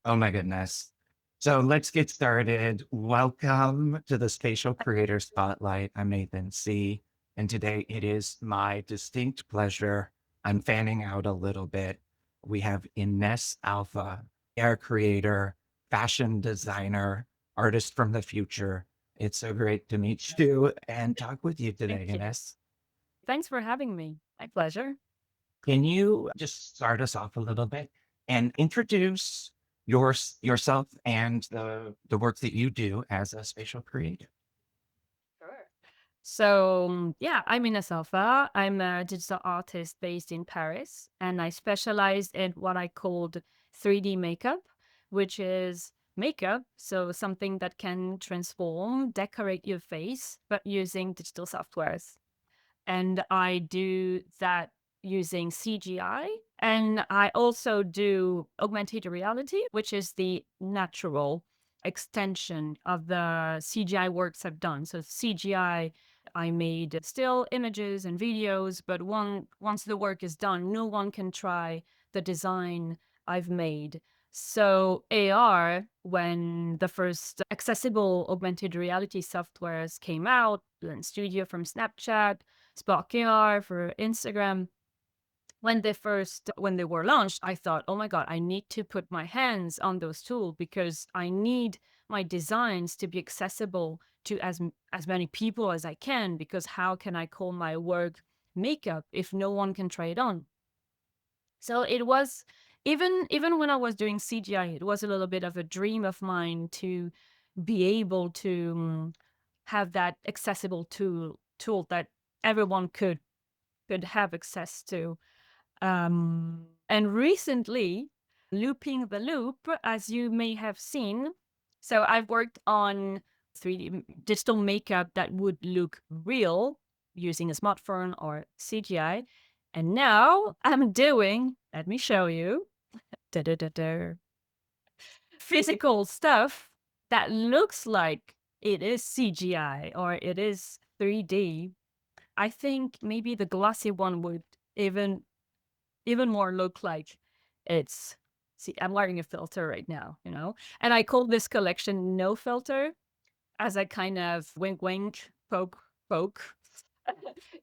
Oh my goodness. So let's get started. Welcome to the Spatial Creator Spotlight. I'm Nathan C. And today it is my distinct pleasure. I'm fanning out a little bit. We have Ines Alpha, air creator, fashion designer, artist from the future. It's so great to meet you and talk with you today, Thank you. Ines. Thanks for having me. My pleasure. Can you just start us off a little bit and introduce yourself and the work that you do as a spatial creator? Sure. So, yeah, I'm Ines Alpha. I'm a digital artist based in Paris, and I specialize in what I called 3D makeup, which is makeup, so something that can transform, decorate your face, but using digital softwares. And I do that using CGI. And I also do augmented reality, which is the natural extension of the CGI works I've done. So CGI, I made still images and videos, but once the work is done, no one can try the design I've made. So AR, when the first accessible augmented reality softwares came out, Blend Studio from Snapchat, Spark AR for Instagram, when they were launched, I thought, oh my God, I need to put my hands on those tools because I need my designs to be accessible to as many people as I can, because how can I call my work makeup if no one can try it on? So it was, even when I was doing CGI, it was a little bit of a dream of mine to be able to have that accessible tool that everyone could have access to. And recently, looping the loop, as you may have seen, so I've worked on 3D digital makeup that would look real using a smartphone or CGI. And now I'm doing, let me show you, da-da-da-da, physical stuff that looks like it is CGI or it is 3D. I think maybe the glossy one would even more look like it's, see, I'm wearing a filter right now, and I call this collection No Filter, as a kind of wink wink, poke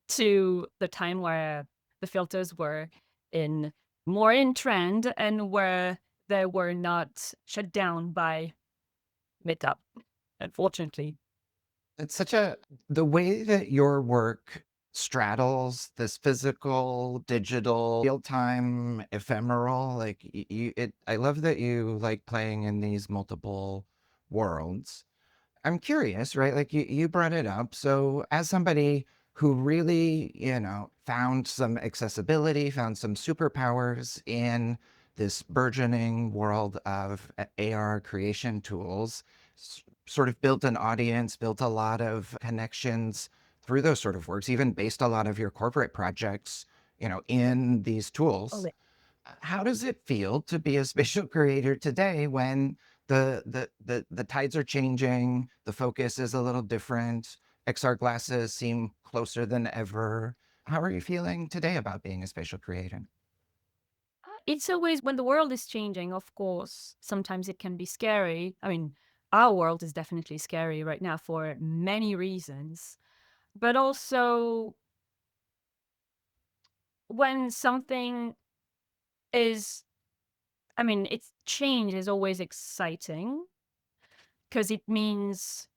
to the time where the filters were in in trend and where they were not shut down by mid-up, unfortunately. It's such a the way that your work straddles this physical, digital, real-time, ephemeral, like I love that you like playing in these multiple worlds. I'm curious, right? Like you brought it up. So as somebody who really, found some accessibility, found some superpowers in this burgeoning world of AR creation tools, sort of built an audience, built a lot of connections through those sort of works, even based a lot of your corporate projects, in these Oh, tools. How does it feel to be a spatial creator today when the tides are changing, the focus is a little different, XR glasses seem closer than ever? How are you feeling today about being a spatial creator? it's always, when the world is changing, of course, sometimes it can be scary. I mean, our world is definitely scary right now for many reasons. But also, when something is, I mean, it's change is always exciting because it means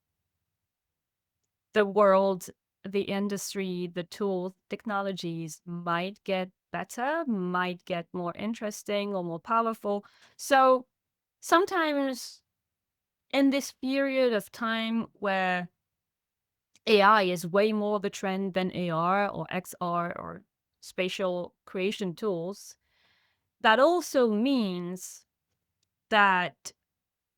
the world, the industry, the tools, technologies might get better, might get more interesting or more powerful. So sometimes in this period of time where AI is way more the trend than AR or XR or spatial creation tools, that also means that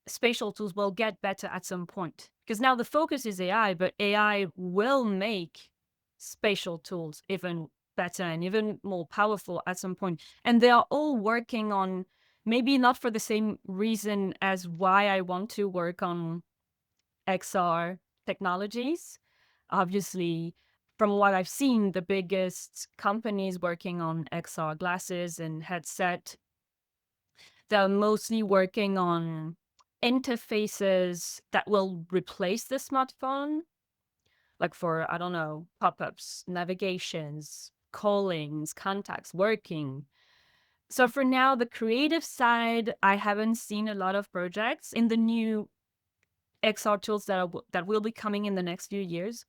spatial tools will get better at some point. Because now the focus is AI, but AI will make spatial tools even better and even more powerful at some point. And they are all working on, maybe not for the same reason as why I want to work on XR technologies. Obviously, from what I've seen, the biggest companies working on XR glasses and headset, They're mostly working on interfaces that will replace the smartphone, like for, I don't know, pop-ups, navigations, callings, contacts, working. So for now, the creative side, I haven't seen a lot of projects in the new XR tools that will be coming in the next few years,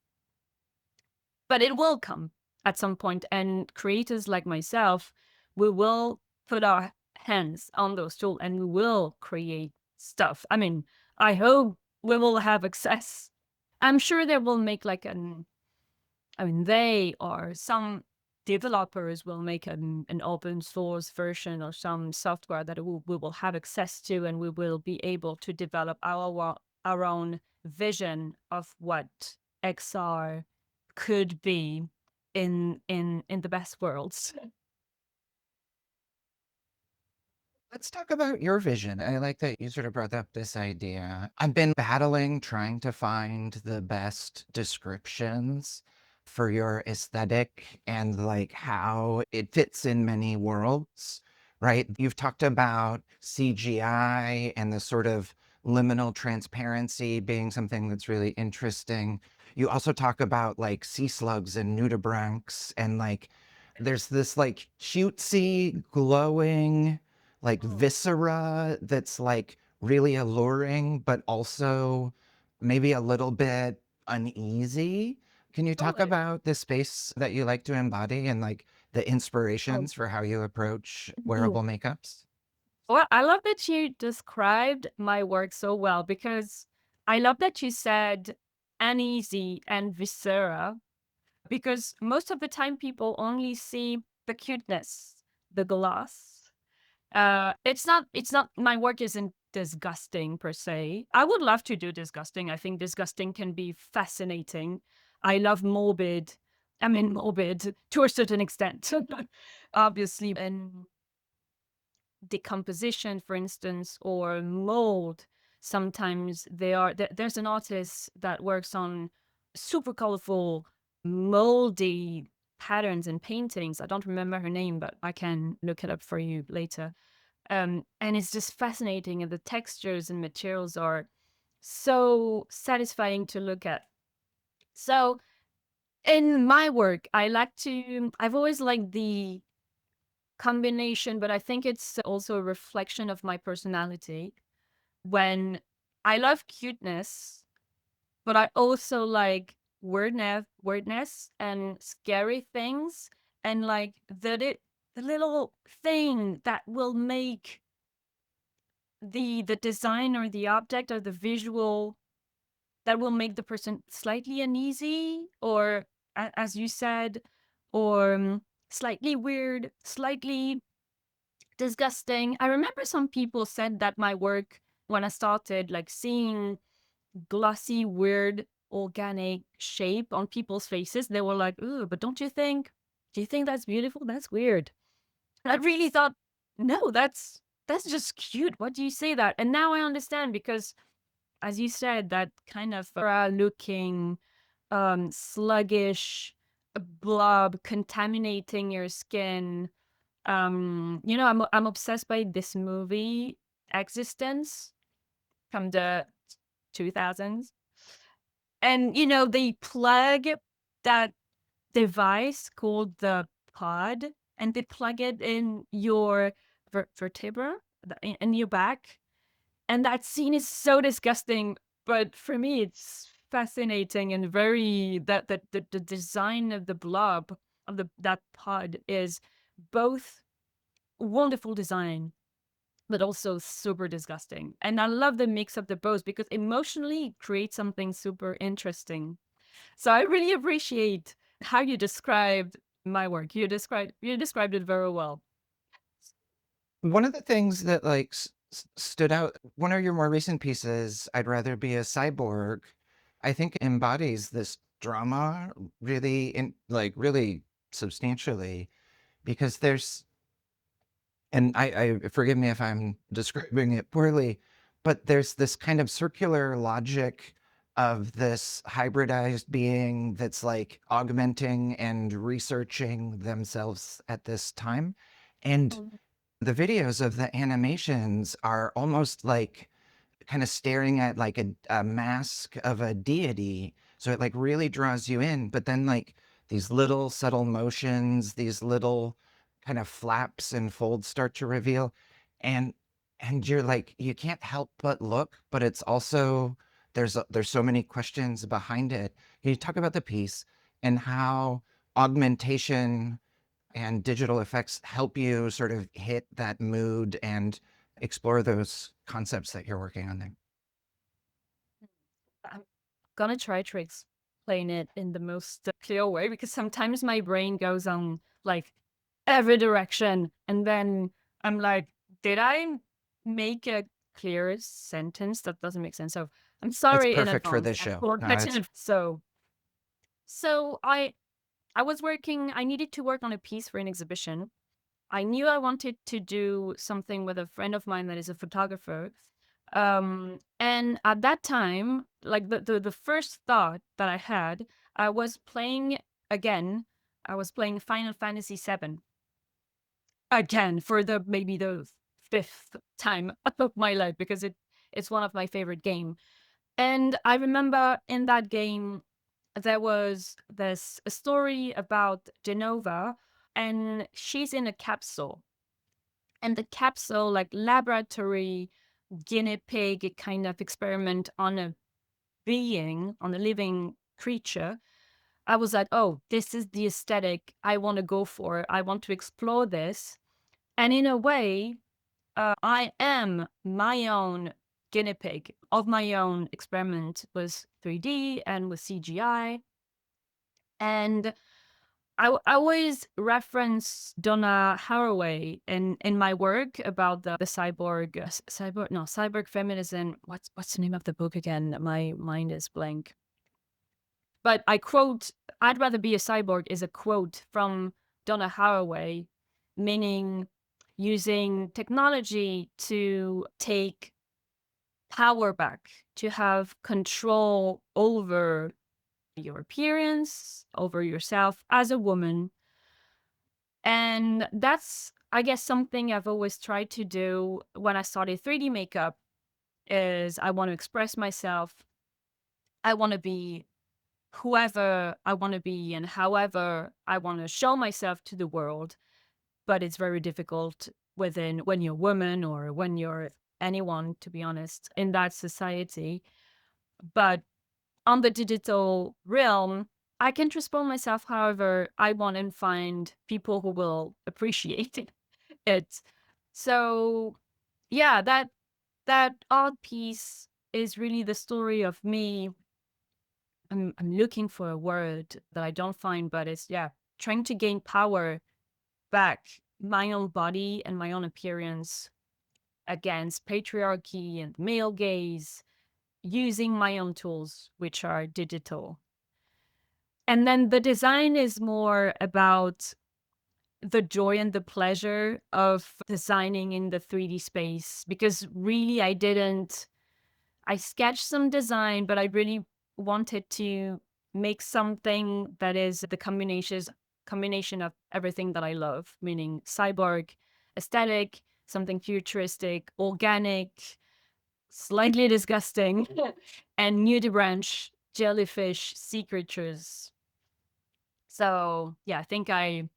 but it will come at some point. And creators like myself, we will put our hands on those tools and we will create stuff. I mean, I hope we will have access. I'm sure they will make like an I mean, they or some developers will make an open source version or some software that we will have access to, and we will be able to develop our own vision of what XR could be in the best worlds. Let's talk about your vision. I like that you sort of brought up this idea. I've been battling trying to find the best descriptions for your aesthetic and like how it fits in many worlds, right? You've talked about CGI and the sort of liminal transparency being something that's really interesting. You also talk about like sea slugs and nudibranchs and like there's this like cutesy glowing like Mm. viscera that's like really alluring, but also maybe a little bit uneasy. Can you talk Totally. about the space that you like to embody and like the Oh. inspirations for how you approach Mm. wearable makeups? Well, I love that you described my work so well because I love that you said uneasy and viscera because most of the time people only see the cuteness, the gloss. It's not my work isn't disgusting per se. I would love to do disgusting. I think disgusting can be fascinating. I love morbid. I mean morbid to a certain extent. Obviously, and decomposition, for instance, or mold. Sometimes there's an artist that works on super colorful, moldy patterns and paintings. I don't remember her name, but I can look it up for you later. And it's just fascinating, and the textures and materials are so satisfying to look at. So in my work, I've always liked the combination, but I think it's also a reflection of my personality. When I love cuteness, but I also like weirdness and scary things, and like the little thing that will make the design or the object or the visual that will make the person slightly uneasy or as you said, or slightly weird, slightly disgusting. I remember some people said that my work, when I started like seeing glossy, weird, organic shape on people's faces, they were like, "Ooh, but don't you think? Do you think that's beautiful? That's weird." And I really thought, "No, that's just cute. What do you say that?" And now I understand because, as you said, that kind of looking, sluggish blob contaminating your skin. I'm obsessed by this movie, Existence, from the 2000s. And, they plug that device called the pod, and they plug it in your vertebra, in your back. And that scene is so disgusting, but for me, it's fascinating and very that the design of the blob of that pod is both wonderful design but also super disgusting. And I love the mix of the both because emotionally it creates something super interesting. So I really appreciate how you described my work. You described it very well. One of the things that like stood out, one of your more recent pieces, I'd rather be a cyborg, I think embodies this drama really in like really substantially because there's and I forgive me if I'm describing it poorly, but there's this kind of circular logic of this hybridized being that's like augmenting and researching themselves at this time. And Mm. The videos of the animations are almost like kind of staring at like a mask of a deity. So it like really draws you in. But then like these little subtle motions, these little kind of flaps and folds start to reveal. And you're like, you can't help but look, but it's also there's so many questions behind it. Can you talk about the piece and how augmentation and digital effects help you sort of hit that mood and explore those concepts that you're working on there? I'm gonna try to explain it in the most clear way because sometimes my brain goes on like every direction, and then I'm like, did I make a clear sentence that doesn't make sense? So I'm It's sorry in perfect for advance. this show. No, Cortex it's so I was working. I needed to work on a piece for an exhibition. I knew I wanted to do something with a friend of mine that is a photographer. And at that time, like the first thought that I had, I was playing again. I was playing Final Fantasy VII again for the maybe the fifth time of my life because it's one of my favorite game. And I remember in that game there was this a story about Genova, and she's in a capsule, and the capsule like laboratory guinea pig kind of experiment on a being, on a living creature. I was like, oh, this is the aesthetic I want to go for. I want to explore this. And in a way, I am my own guinea pig of my own experiment with 3D and with CGI. And I always reference Donna Haraway in my work about the cyborg, cyborg feminism. What's the name of the book again? My mind is blank. But I quote, "I'd rather be a cyborg" is a quote from Donna Haraway, meaning using technology to take power back, to have control over your appearance, over yourself as a woman. And that's, I guess, something I've always tried to do when I started 3D makeup is I want to express myself. I want to be whoever I want to be and however I want to show myself to the world. But it's very difficult within when you're a woman or when you're anyone, to be honest, in that society. But on the digital realm, I can transform myself however I want and find people who will appreciate it. So yeah, that art piece is really the story of me. I'm looking for a word that I don't find, but it's yeah, trying to gain power back my own body and my own appearance against patriarchy and male gaze using my own tools, which are digital. And then the design is more about the joy and the pleasure of designing in the 3D space because really I sketched some design, but I really wanted to make something that is the combination of everything that I love, meaning cyborg, aesthetic, something futuristic, organic, slightly disgusting, and nudibranch, jellyfish, sea creatures. So yeah, I think I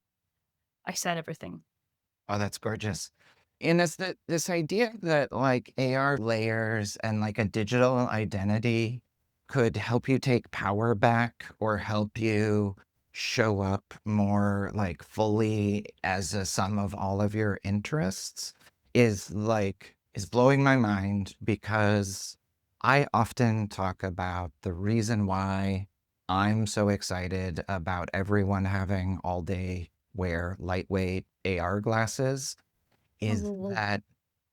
said everything. Oh, that's gorgeous. And it's this idea that like AR layers and like a digital identity could help you take power back or help you show up more like fully as a sum of all of your interests is blowing my mind because I often talk about the reason why I'm so excited about everyone having all day wear lightweight AR glasses is Mhm. that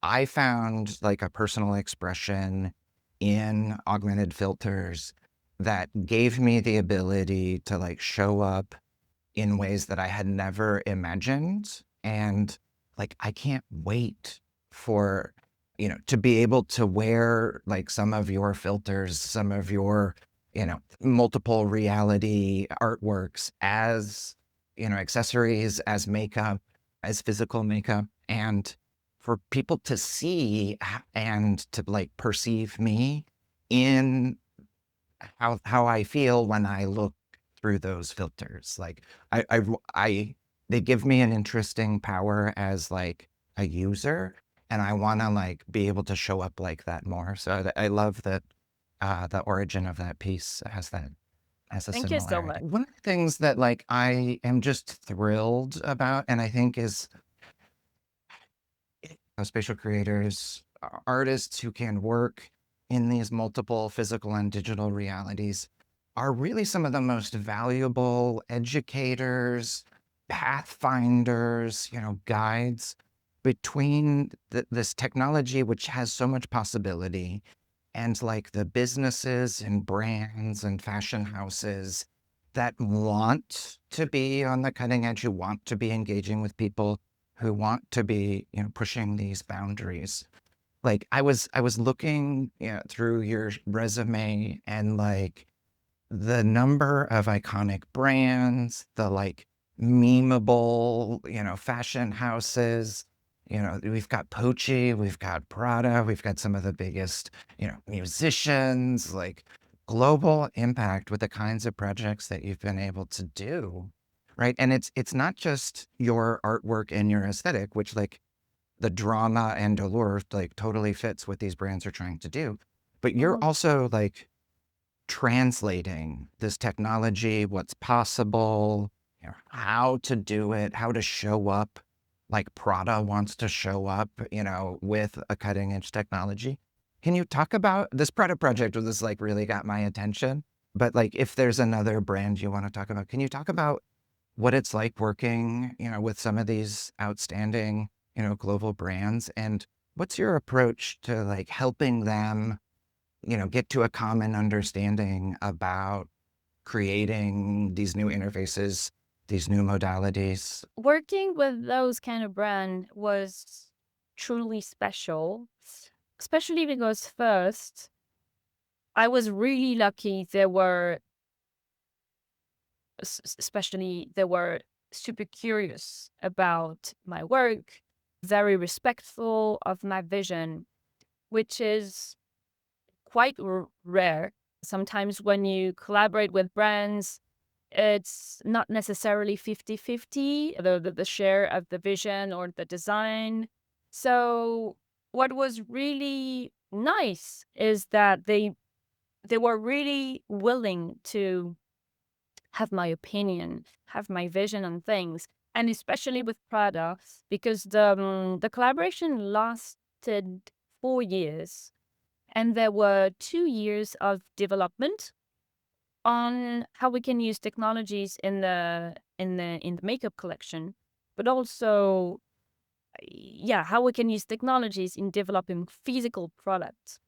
I found like a personal expression in augmented filters that gave me the ability to like show up in ways that I had never imagined. And like, I can't wait for, to be able to wear like some of your filters, some of your, multiple reality artworks as, accessories, as makeup, as physical makeup. And for people to see and to like perceive me in how I feel when I look through those filters. Like I they give me an interesting power as like a user, and I want to like be able to show up like that more. So I love that the origin of that piece has a Thank you so similarity. much. One of the things that like I am just thrilled about, and I think is spatial creators, artists who can work in these multiple physical and digital realities are really some of the most valuable educators, pathfinders, guides between this technology, which has so much possibility, and like the businesses and brands and fashion houses that want to be on the cutting edge, who want to be engaging with people, who want to be, pushing these boundaries. Like I was looking, through your resume, and like the number of iconic brands, the like memeable, fashion houses. We've got Pucci, we've got Prada, we've got some of the biggest, musicians, like global impact with the kinds of projects that you've been able to do. Right. And it's not just your artwork and your aesthetic, which like the drama and allure like totally fits what these brands are trying to do. But you're Mhm. also like translating this technology, what's possible, how to do it, how to show up like Prada wants to show up, with a cutting edge technology. Can you talk about this Prada project? Was this like really got my attention? But like, if there's another brand you want to talk about, can you talk about what it's like working, with some of these outstanding, global brands, and what's your approach to like helping them, get to a common understanding about creating these new interfaces, these new modalities? Working with those kind of brand was truly special, especially because first, I was really lucky. Especially they were super curious about my work, very respectful of my vision, which is quite rare. Sometimes when you collaborate with brands, it's not necessarily 50-50, the share of the vision or the design. So what was really nice is that they were really willing to have my opinion, have my vision on things, and especially with Prada, because the collaboration lasted 4 years, and there were 2 years of development on how we can use technologies in the makeup collection, but also, yeah, how we can use technologies in developing physical products.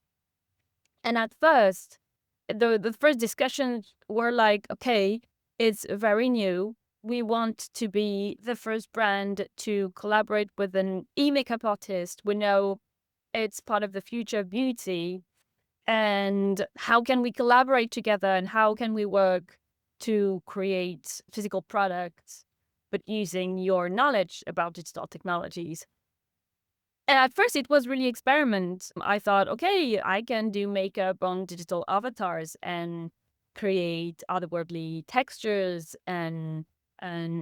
And at first, the first discussions were like, okay, it's very new. We want to be the first brand to collaborate with an e-makeup artist. We know it's part of the future of beauty. And how can we collaborate together and how can we work to create physical products, but using your knowledge about digital technologies? And at first, it was really experiment. I thought, okay, I can do makeup on digital avatars and create otherworldly textures and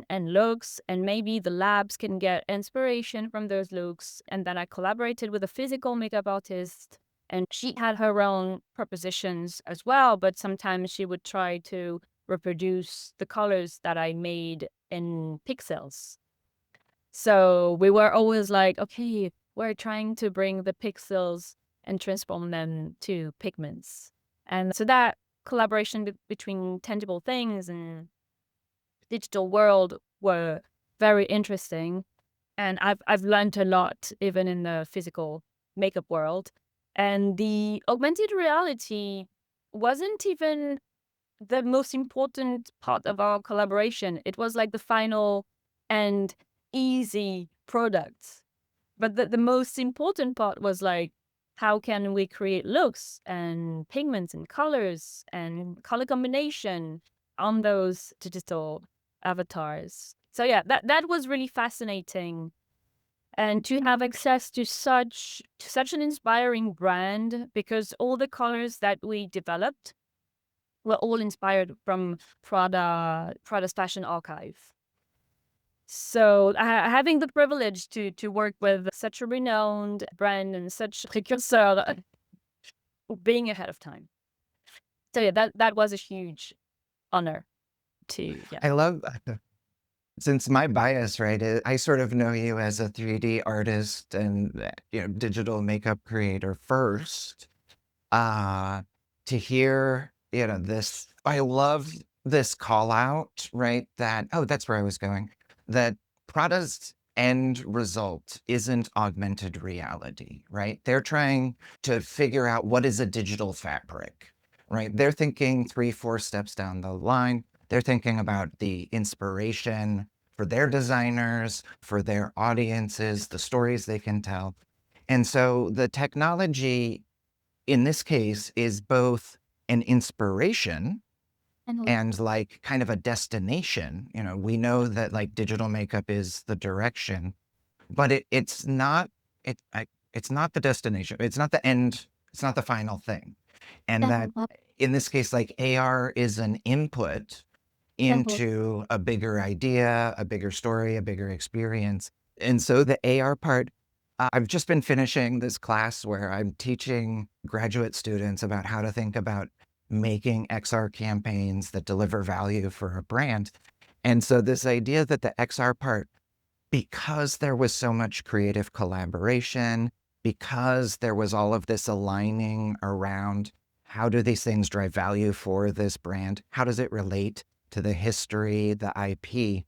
looks, and maybe the labs can get inspiration from those looks. And then I collaborated with a physical makeup artist, and she had her own propositions as well. But sometimes she would try to reproduce the colors that I made in pixels. So we were always like, okay, we're trying to bring the pixels and transform them to pigments. And so that collaboration between tangible things and digital world were very interesting. And I've learned a lot even in the physical makeup world. And the augmented reality wasn't even the most important part of our collaboration. It was like the final and easy product. But the most important part was like, how can we create looks and pigments and colors and color combination on those digital avatars? So yeah, that was really fascinating. and to have access to such an inspiring brand, because all the colors that we developed were all inspired from Prada's fashion archive. So having the privilege to work with such a renowned brand and such precursor, being ahead of time. So yeah, that was a huge honor to, yeah. I love since my bias, right, I sort of know you as a 3D artist and digital makeup creator first. Uh, to hear, this, I love this call out, right? That, oh, that's where I was going. That Prada's end result isn't augmented reality, right? They're trying to figure out what is a digital fabric, right? They're thinking 3, 4 steps down the line. They're thinking about the inspiration for their designers, for their audiences, the stories they can tell. And so the technology in this case is both an inspiration And and like kind of a destination. We know that like digital makeup is the direction, but it's not it's not the destination. It's not the end. It's not the final thing. And that in this case, like AR is an input into a bigger idea, a bigger story, a bigger experience. And so the AR part, I've just been finishing this class where I'm teaching graduate students about how to think about making XR campaigns that deliver value for a brand. And so this idea that the XR part, because there was so much creative collaboration, because there was all of this aligning around how do these things drive value for this brand? How does it relate to the history, the IP?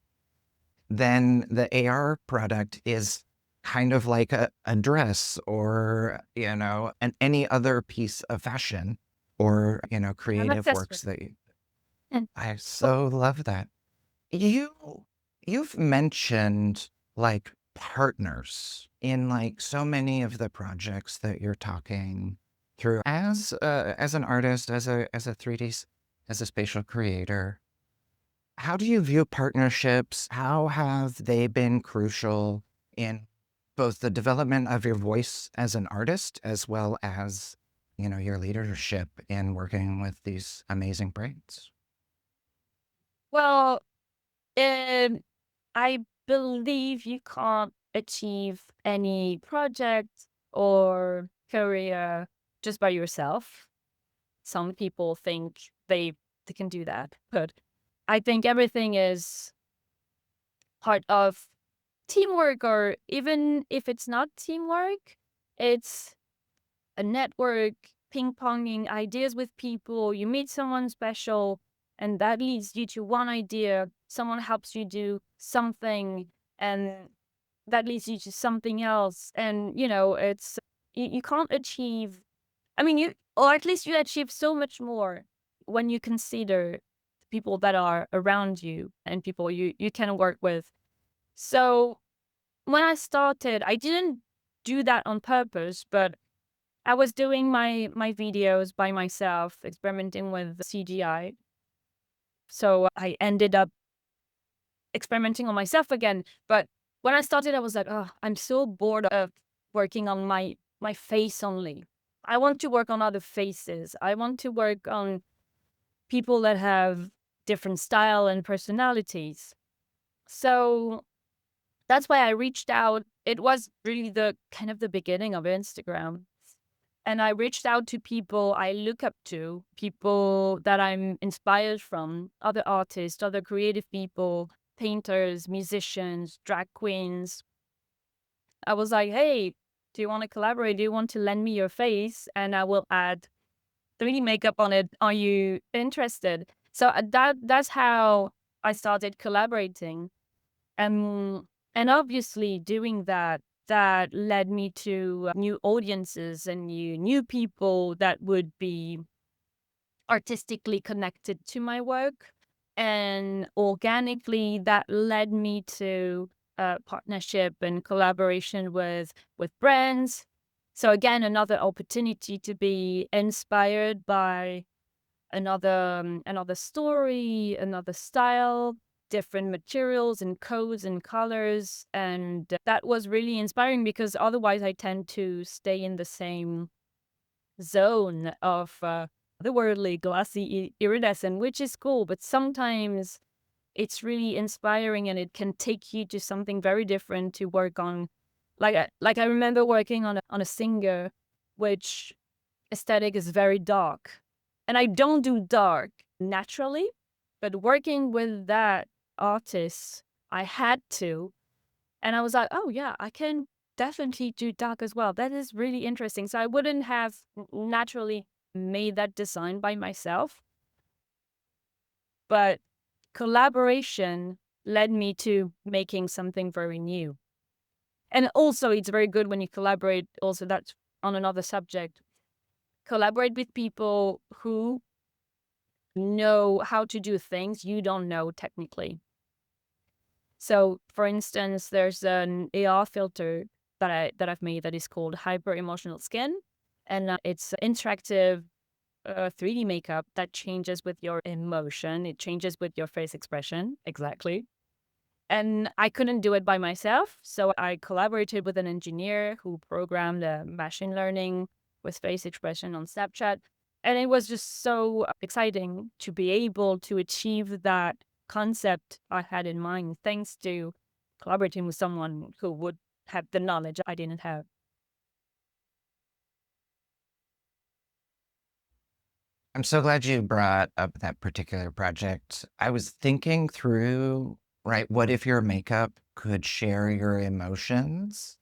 Then the AR product is kind of like a dress or, any other piece of fashion or, an creative accessory. works that And I oh, so love that. You've mentioned like partners in like so many of the projects that you're talking through as an artist, as a 3D as a spatial creator. How do you view partnerships? How have they been crucial in both the development of your voice as an artist as well as, your leadership in working with these amazing brands? well, um, I believe you can't achieve any project or career just by yourself. Some people think they can do that, but I think everything is part of teamwork, or even if it's not teamwork, it's a network, ping-ponging ideas with people. You meet someone special, and that leads you to one idea. Someone helps you do something, and that leads you to something else. And, it's you can't achieve, I mean, or at least you achieve so much more when you consider the people that are around you and people you can work with. So when I started, I didn't do that on purpose, but I was doing my videos by myself, experimenting with CGI. So I ended up experimenting on myself again. But when I started, I was like, oh, I'm so bored of working on my face only. I want to work on other faces. I want to work on people that have different style and personalities. So that's why I reached out. It was really the kind of the beginning of Instagram. And I reached out to people I look up to, people that I'm inspired from, other artists, other creative people, painters, musicians, drag queens. I was like, hey, do you want to collaborate? Do you want to lend me your face? And I will add 3D makeup on it. Are you interested? So that's how I started collaborating. Um, and obviously doing that led me to new audiences and new people that would be artistically connected to my work. And organically, that led me to partnership and collaboration with brands. So again, another opportunity to be inspired by another story, another style, different materials and codes and colors. And that was really inspiring because otherwise I tend to stay in the same zone of otherworldly, glassy, iridescent, which is cool. But sometimes it's really inspiring and it can take you to something very different to work on. Like I remember working on a singer, which aesthetic is very dark. And I don't do dark naturally, but working with that artist, I had to. And I was like, oh, yeah, I can definitely do dark as well. That is really interesting. So I wouldn't have naturally made that design by myself, but collaboration led me to making something very new. And also, it's very good when you collaborate. Also, that's on another subject. Collaborate with people who know how to do things you don't know technically. So, for instance, there's an AR filter that I've made that is called HyperEmotionalSkin, and it's interactive 3D makeup that changes with your emotion. It changes with your face expression, exactly. And I couldn't do it by myself, so I collaborated with an engineer who programmed machine learning with face expression on Snapchat. And it was just so exciting to be able to achieve that concept I had in mind, thanks to collaborating with someone who would have the knowledge I didn't have. I'm so glad you brought up that particular project. I was thinking through, right, what if your makeup could share your emotions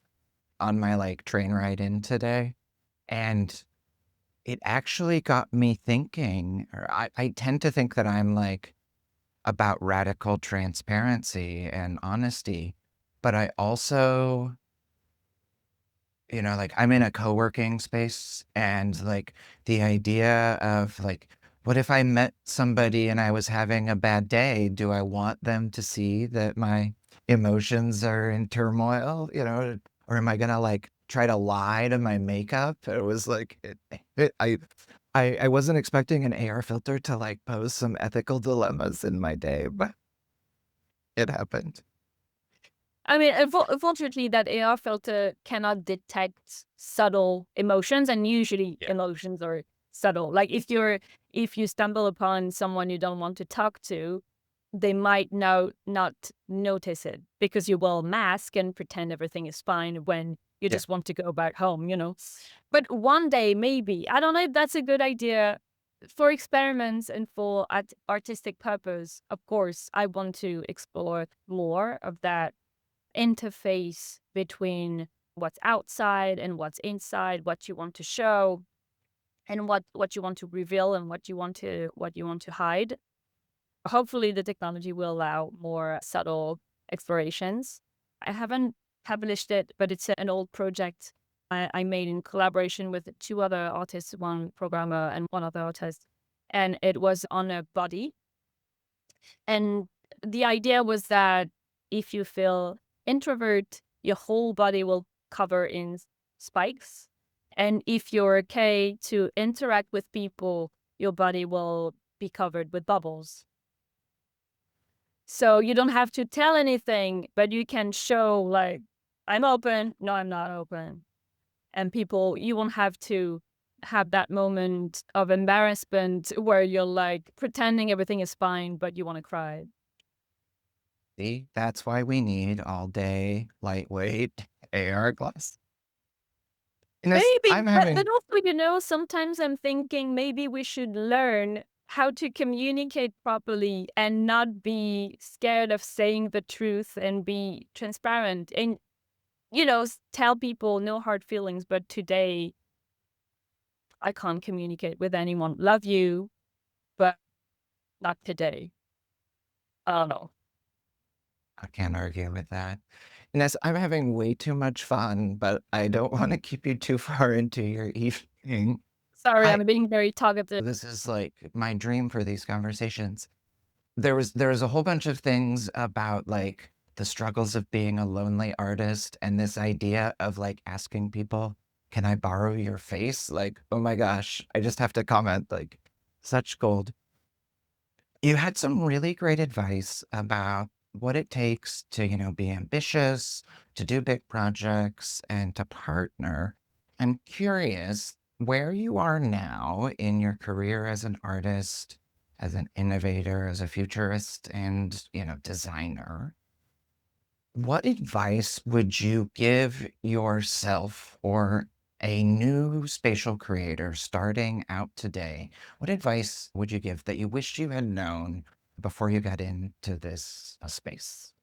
on my like train ride in today? And it actually got me thinking, or I tend to think that I'm like about radical transparency and honesty, but I also, like I'm in a co-working space and like the idea of like, what if I met somebody and I was having a bad day? Do I want them to see that my emotions are in turmoil, or am I gonna like try to lie to my makeup? It was like, I wasn't expecting an AR filter to like pose some ethical dilemmas in my day, but it happened. I mean, unfortunately, that AR filter cannot detect subtle emotions, and usually Yeah. emotions are subtle. Like if you stumble upon someone you don't want to talk to, they might not notice it because you will mask and pretend everything is fine when you Yeah. just want to go back home. But one day, maybe, I don't know if that's a good idea for experiments and for artistic purpose. Of course, I want to explore more of that interface between what's outside and what's inside, what you want to show and what you want to reveal and what you want to hide. Hopefully the technology will allow more subtle explorations. I haven't published it, but it's an old project I made in collaboration with two other artists, one programmer and one other artist. And it was on a body. And the idea was that if you feel introvert, your whole body will cover in spikes. And if you're okay to interact with people, your body will be covered with bubbles. So you don't have to tell anything, but you can show, like, I'm open. No, I'm not open. And people, you won't have to have that moment of embarrassment where you're like pretending everything is fine, but you want to cry. See, that's why we need all day, lightweight AR glass. Ines, Maybe, I'm but having also, sometimes I'm thinking maybe we should learn how to communicate properly and not be scared of saying the truth and be transparent and, tell people no hard feelings. But today, I can't communicate with anyone. Love you, but not today. I don't know. I can't argue with that. Ines, I'm having way too much fun, but I don't want to keep you too far into your evening. Sorry, I I'm being very talkative. This is like my dream for these conversations. There was a whole bunch of things about like the struggles of being a lonely artist and this idea of like asking people, "Can I borrow your face?" Like, oh my gosh, I just have to comment like such gold. You had some really great advice about what it takes to, be ambitious, to do big projects, and to partner. I'm curious where you are now in your career as an artist, as an innovator, as a futurist, and, designer. What advice would you give yourself or a new spatial creator starting out today? What advice would you give that you wished you had known before you got into this space?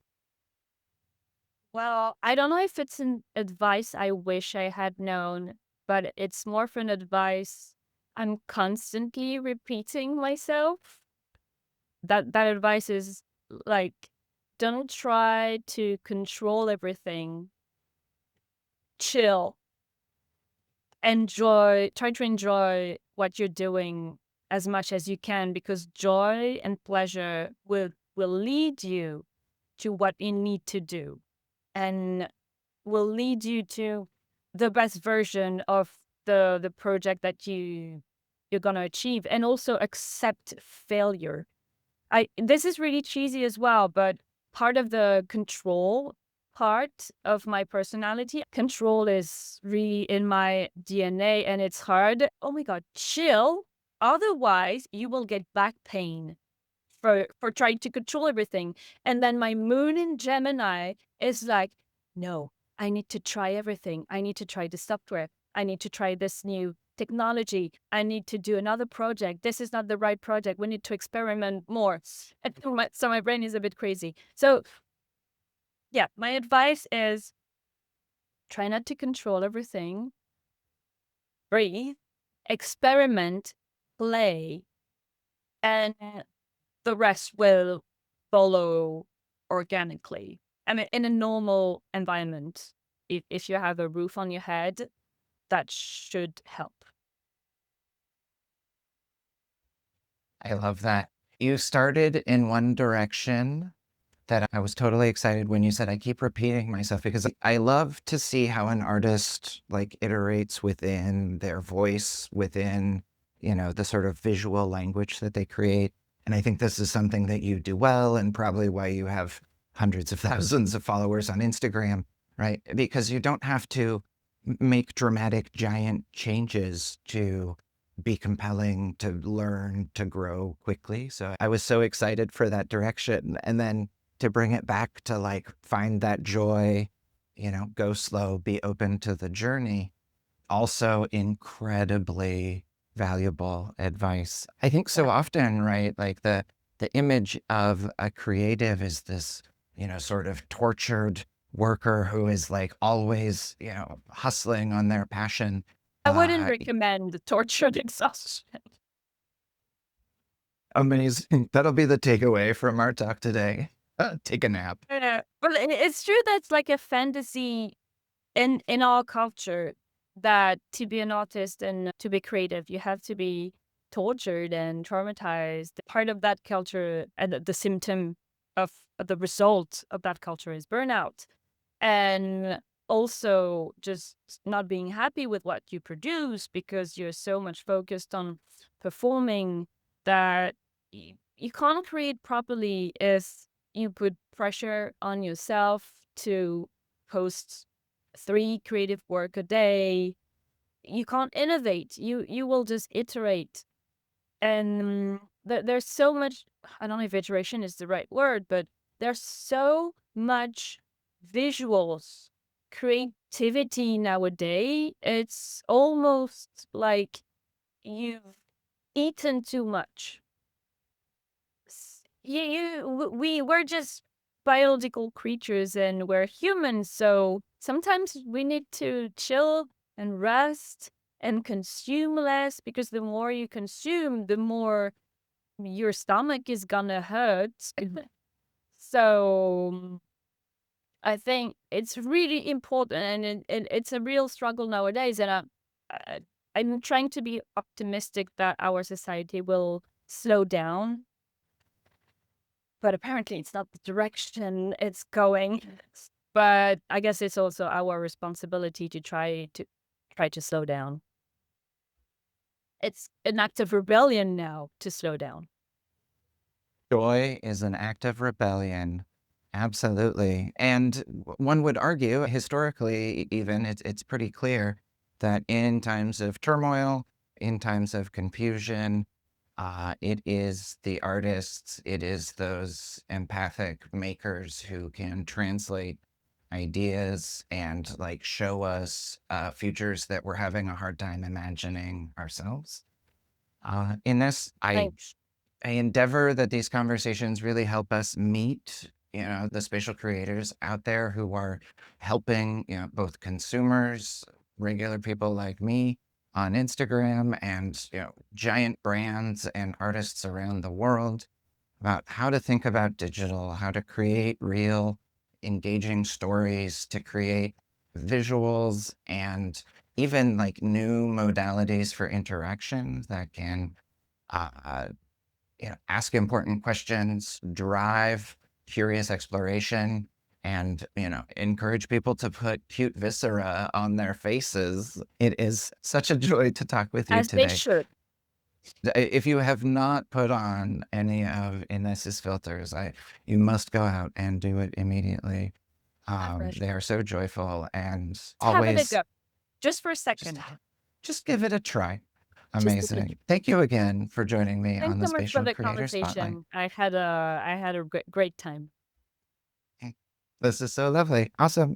Well, I don't know if it's an advice I wish I had known, but it's more of an advice I'm constantly repeating myself. That advice is like, don't try to control everything. Chill. Try to enjoy what you're doing as much as you can, because joy and pleasure will lead you to what you need to do, and will lead you to the best version of the project that you're gonna achieve. And also accept failure. I This is really cheesy as well, but part of the control part of my personality, control is really in my DNA, and it's hard. Oh my god, chill. Otherwise, you will get back pain for trying to control everything. And then my moon in Gemini is like, no, I need to try everything. I need to try the software. I need to try this new technology. I need to do another project. This is not the right project. We need to experiment more. And so my brain is a bit crazy. So yeah, my advice is try not to control everything. Breathe, experiment, play, and the rest will follow organically. I mean, in a normal environment, if you have a roof on your head, that should help. I love that. You started in one direction that I was totally excited when you said, I keep repeating myself because I love to see how an artist like iterates within their voice, within, the sort of visual language that they create. And I think this is something that you do well and probably why you have hundreds of thousands of followers on Instagram, right? Because you don't have to make dramatic, giant changes to be compelling, to learn, to grow quickly. So I was so excited for that direction. And then to bring it back to like find that joy, go slow, be open to the journey. Also incredibly valuable advice. I think so Yeah. often, right? Like the image of a creative is this, sort of tortured worker who is like always, hustling on their passion. I wouldn't Uh, recommend tortured exhaustion. Amazing. That'll be the takeaway from our talk today. Take a nap. Yeah. But it's true that's like a fantasy in our culture, that to be an artist and to be creative, you have to be tortured and traumatized. Part of that culture, and the symptom of the result of that culture is burnout. And also just not being happy with what you produce because you're so much focused on performing that you can't create properly if you put pressure on yourself to post 3 creative work a day. You can't innovate. You will just iterate. And there's so much, I don't know if iteration is the right word, but there's so much visuals, creativity nowadays. It's almost like you've eaten too much. We're just biological creatures and we're humans, so sometimes we need to chill and rest and consume less, because the more you consume, the more your stomach is gonna hurt. So I think it's really important, and it's a real struggle nowadays. And I, I'm trying to be optimistic that our society will slow down, but apparently it's not the direction it's going. But I guess it's also our responsibility to try to slow down. It's an act of rebellion now to slow down. Joy is an act of rebellion. Absolutely. And one would argue, historically, even, it's pretty clear that in times of turmoil, in times of confusion, it is the artists, it is those empathic makers who can translate ideas and like show us futures that we're having a hard time imagining ourselves. In this, Thanks. I endeavor that these conversations really help us meet, the spatial creators out there who are helping, both consumers, regular people like me on Instagram, and, giant brands and artists around the world about how to think about digital, how to create real, engaging stories, to create visuals and even like new modalities for interaction that can uh, ask important questions, drive curious exploration, and, encourage people to put cute viscera on their faces. It is such a joy to talk with you As they today. should. If you have not put on any of Ines's filters, you must go out and do it immediately. Ah, for They sure. are so joyful and Let's have it a always go. Just for a just second. just give it a try. Just a bit. Amazing. Thank you again for joining me Thanks on the so much for Spatial the Creator Spotlight. conversation. I had a great time. This is so lovely. Awesome.